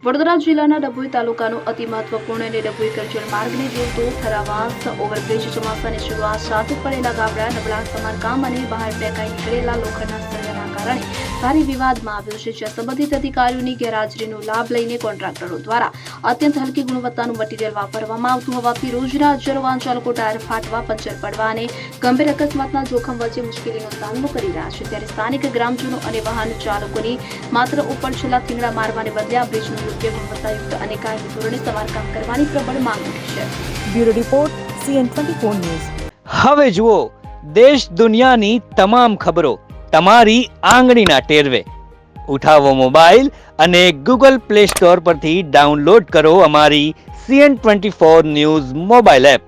વડોદરા જિલ્લાના ડભોઈ તાલુકાનો અતિ મહત્વપૂર્ણ અને ડભોઈ કરજણ માર્ગને જોડતો થરાવાસ ઓવરબ્રિજ ચોમાસાની શરૂઆત સાથે પડેલા ગાબડા નબળા સમારકામ અને બહાર ફેંકાઈ નીકળેલા લોખંડના સળિયાના કારણે ભારે વિવાદમાં આવ્યો છે, જ્યાં સંબંધિત અધિકારીઓની ગેરહાજરીનો લાભ લઈને કોન્ટ્રાક્ટરો દ્વારા અત્યંત હલકી ગુણવત્તાનું મટીરીયલ વાપરવામાં આવતું હોવાથી રોજના હજારો વાહન ચાલકો ટાયર ફાટવા, પંચર પડવા અને ગંભીર અકસ્માતના જોખમ વચ્ચે મુશ્કેલીનો સામનો કરી રહ્યા છે। ત્યારે સ્થાનિક ગ્રામજનો અને વાહન ચાલકોની માત્ર ઉપર છેલ્લા થીંગડા મારવાને બદલે આ બ્રિજનું યોગ્ય ગુણવત્તાયુક્ત અને કાયમી ધોરણે સમારકામ કરવાની પ્રબળ માંગ ઉઠી છે। Bureau report CN24 news. હવે જુઓ દેશ દુનિયાની તમામ ખબરો તમારી આંગળીના ટેરવે। ઉઠાવો મોબાઈલ અને Google Play Store પરથી ડાઉનલોડ કરો અમારી CN24 ન્યૂઝ મોબાઈલ એપ।